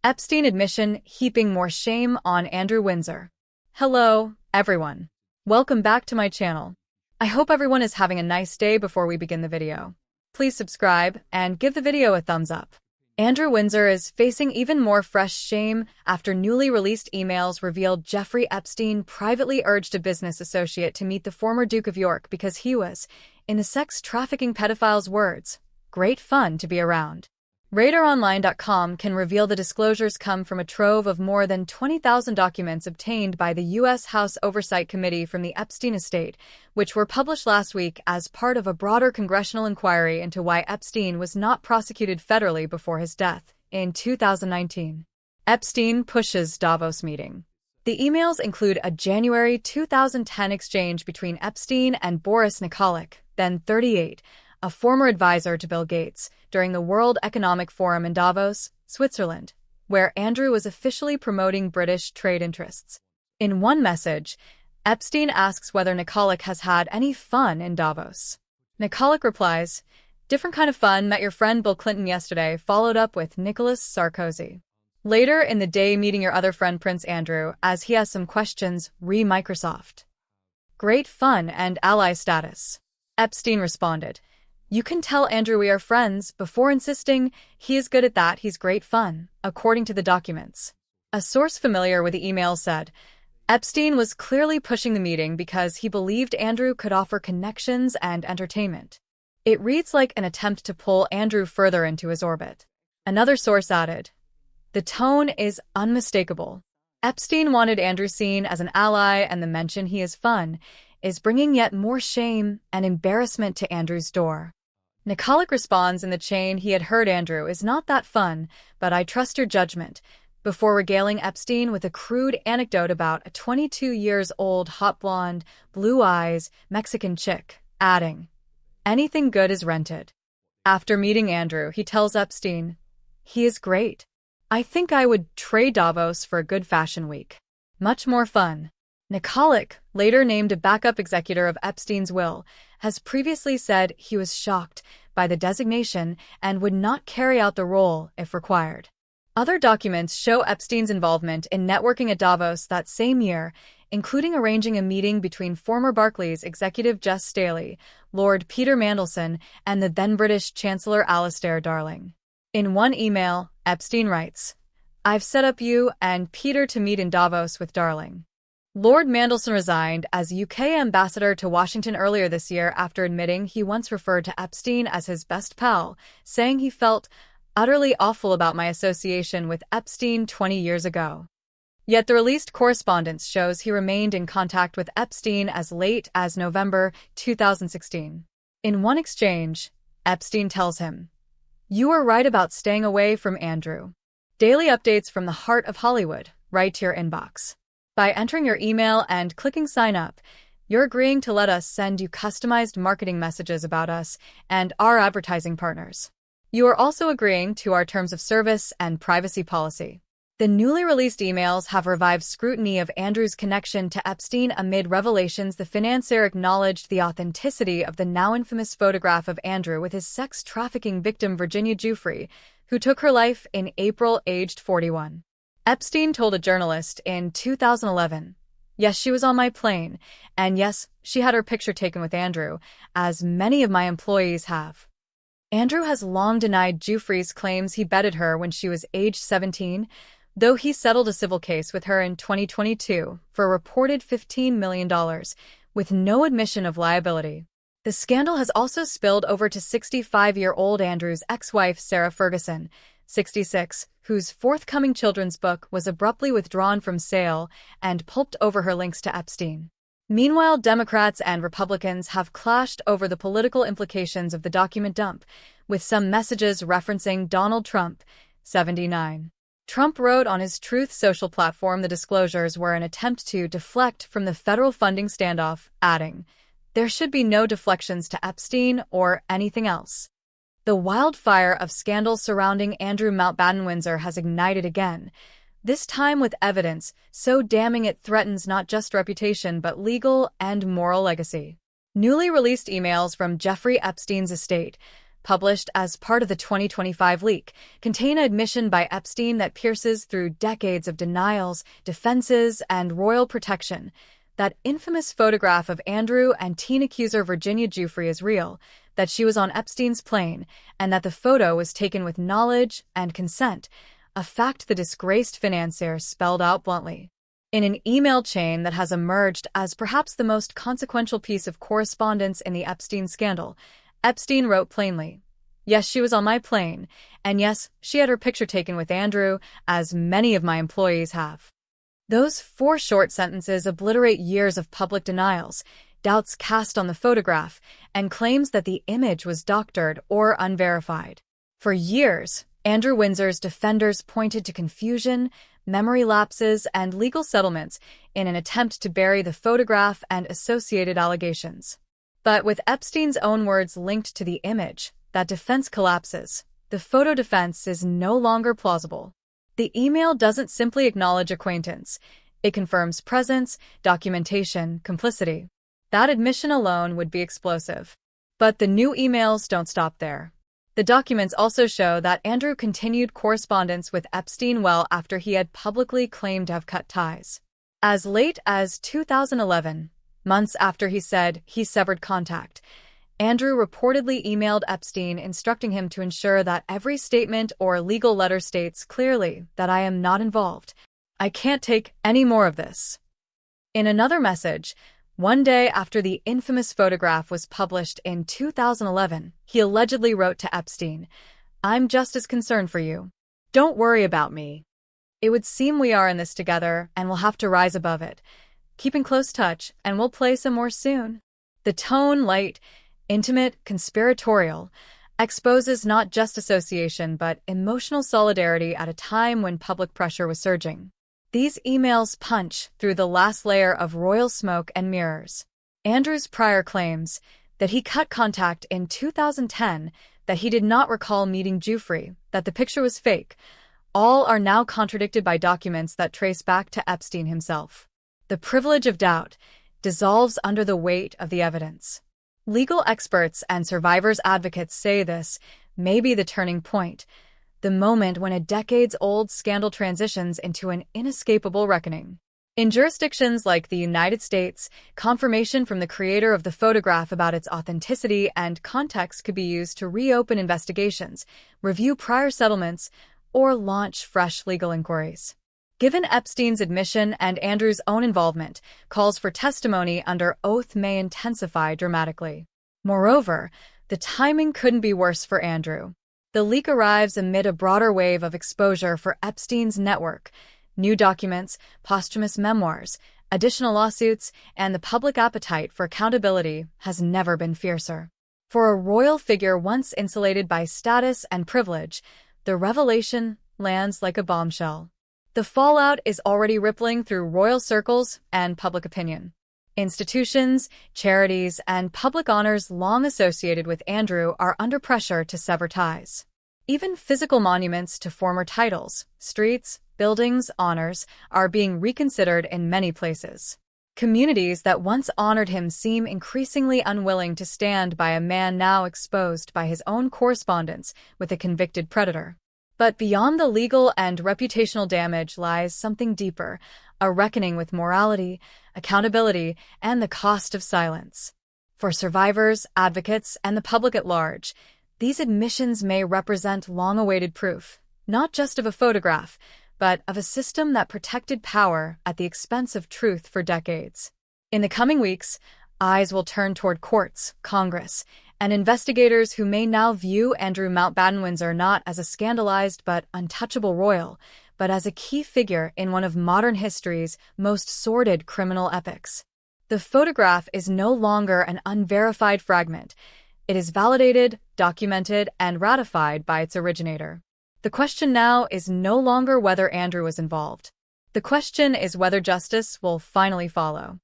Epstein admission heaping more shame on Andrew Windsor. Hello, everyone. Welcome back to my channel. I hope everyone is having a nice day before we begin the video. Please subscribe and give the video a thumbs up. Andrew Windsor is facing even more fresh shame after newly released emails revealed Jeffrey Epstein privately urged a business associate to meet the former Duke of York because he was, in the sex trafficking pedophile's words, great fun to be around. RadarOnline.com can reveal the disclosures come from a trove of more than 20,000 documents obtained by the U.S. House Oversight Committee from the Epstein estate, which were published last week as part of a broader congressional inquiry into why Epstein was not prosecuted federally before his death in 2019. Epstein pushes Davos meeting. The emails include a January 2010 exchange between Epstein and Boris Nikolic, then 38, a former advisor to Bill Gates, during the World Economic Forum in Davos, Switzerland, where Andrew was officially promoting British trade interests. In one message, Epstein asks whether Nikolic has had any fun in Davos. Nikolic replies, "Different kind of fun, met your friend Bill Clinton yesterday," followed up with Nicolas Sarkozy. Later in the day, meeting your other friend Prince Andrew, as he has some questions, re Microsoft. Great fun and ally status. Epstein responded, "You can tell Andrew we are friends," before insisting, "He is good at that, he's great fun," according to the documents. A source familiar with the email said, Epstein was clearly pushing the meeting because he believed Andrew could offer connections and entertainment. It reads like an attempt to pull Andrew further into his orbit. Another source added, "The tone is unmistakable. Epstein wanted Andrew seen as an ally, and the mention he is fun is bringing yet more shame and embarrassment to Andrew's door." Nikolic responds in the chain, "He had heard Andrew is not that fun, but I trust your judgment," before regaling Epstein with a crude anecdote about a 22-years-old hot blonde, blue eyes, Mexican chick, adding, "Anything good is rented." After meeting Andrew, he tells Epstein, "He is great. I think I would trade Davos for a good fashion week. Much more fun." Nikolic, later named a backup executor of Epstein's will, has previously said he was shocked by the designation and would not carry out the role if required. Other documents show Epstein's involvement in networking at Davos that same year, including arranging a meeting between former Barclays executive Jess Staley, Lord Peter Mandelson, and the then British Chancellor Alastair Darling. In one email, Epstein writes, "I've set up you and Peter to meet in Davos with Darling." Lord Mandelson resigned as UK ambassador to Washington earlier this year after admitting he once referred to Epstein as his best pal, saying he felt utterly awful about my association with Epstein 20 years ago. Yet the released correspondence shows he remained in contact with Epstein as late as November 2016. In one exchange, Epstein tells him, "You are right about staying away from Andrew. Daily updates from the heart of Hollywood, right to your inbox. By entering your email and clicking sign up, you're agreeing to let us send you customized marketing messages about us and our advertising partners. You are also agreeing to our terms of service and privacy policy." The newly released emails have revived scrutiny of Andrew's connection to Epstein amid revelations the financier acknowledged the authenticity of the now infamous photograph of Andrew with his sex trafficking victim Virginia Giuffre, who took her life in April aged 41. Epstein told a journalist in 2011, "Yes, she was on my plane, and yes, she had her picture taken with Andrew, as many of my employees have." Andrew has long denied Giuffre's claims he bedded her when she was aged 17, though he settled a civil case with her in 2022 for a reported $15 million, with no admission of liability. The scandal has also spilled over to 65-year-old Andrew's ex-wife Sarah Ferguson, 66, whose forthcoming children's book was abruptly withdrawn from sale and pulped over her links to Epstein. Meanwhile, Democrats and Republicans have clashed over the political implications of the document dump, with some messages referencing Donald Trump, 79. Trump wrote on his Truth Social platform the disclosures were an attempt to deflect from the federal funding standoff, adding, "There should be no deflections to Epstein or anything else." The wildfire of scandals surrounding Andrew Mountbatten Windsor has ignited again, this time with evidence so damning it threatens not just reputation but legal and moral legacy. Newly released emails from Jeffrey Epstein's estate, published as part of the 2025 leak, contain an admission by Epstein that pierces through decades of denials, defenses, and royal protection. That infamous photograph of Andrew and teen accuser Virginia Giuffre is real, that she was on Epstein's plane, and that the photo was taken with knowledge and consent, a fact the disgraced financier spelled out bluntly. In an email chain that has emerged as perhaps the most consequential piece of correspondence in the Epstein scandal, Epstein wrote plainly, "Yes, she was on my plane, and yes, she had her picture taken with Andrew, as many of my employees have." Those 4 short sentences obliterate years of public denials, doubts cast on the photograph, and claims that the image was doctored or unverified. For years, Andrew Windsor's defenders pointed to confusion, memory lapses, and legal settlements in an attempt to bury the photograph and associated allegations. But with Epstein's own words linked to the image, that defense collapses. The photo defense is no longer plausible. The email doesn't simply acknowledge acquaintance. It confirms presence, documentation, complicity. That admission alone would be explosive. But the new emails don't stop there. The documents also show that Andrew continued correspondence with Epstein well after he had publicly claimed to have cut ties. As late as 2011, months after he said he severed contact, Andrew reportedly emailed Epstein instructing him to ensure that every statement or legal letter states clearly that I am not involved. I can't take any more of this. In another message, one day after the infamous photograph was published in 2011, he allegedly wrote to Epstein, "I'm just as concerned for you. Don't worry about me. It would seem we are in this together and we'll have to rise above it. Keep in close touch and we'll play some more soon." The tone, light, intimate, conspiratorial, exposes not just association but emotional solidarity at a time when public pressure was surging. These emails punch through the last layer of royal smoke and mirrors. Andrew's prior claims that he cut contact in 2010, that he did not recall meeting Giuffre, that the picture was fake, all are now contradicted by documents that trace back to Epstein himself. The privilege of doubt dissolves under the weight of the evidence. Legal experts and survivors' advocates say this may be the turning point, the moment when a decades-old scandal transitions into an inescapable reckoning. In jurisdictions like the United States, confirmation from the creator of the photograph about its authenticity and context could be used to reopen investigations, review prior settlements, or launch fresh legal inquiries. Given Epstein's admission and Andrew's own involvement, calls for testimony under oath may intensify dramatically. Moreover, the timing couldn't be worse for Andrew. The leak arrives amid a broader wave of exposure for Epstein's network, new documents, posthumous memoirs, additional lawsuits, and the public appetite for accountability has never been fiercer. For a royal figure once insulated by status and privilege, the revelation lands like a bombshell. The fallout is already rippling through royal circles and public opinion. Institutions, charities, and public honors long associated with Andrew are under pressure to sever ties. Even physical monuments to former titles, streets, buildings, honors, are being reconsidered in many places. Communities that once honored him seem increasingly unwilling to stand by a man now exposed by his own correspondence with a convicted predator. But beyond the legal and reputational damage lies something deeper, a reckoning with morality, accountability, and the cost of silence. For survivors, advocates, and the public at large, these admissions may represent long-awaited proof, not just of a photograph, but of a system that protected power at the expense of truth for decades. In the coming weeks, eyes will turn toward courts, Congress, and investigators who may now view Andrew Mountbatten Windsor not as a scandalized but untouchable royal, but as a key figure in one of modern history's most sordid criminal epics. The photograph is no longer an unverified fragment. It is validated, documented, and ratified by its originator. The question now is no longer whether Andrew was involved. The question is whether justice will finally follow.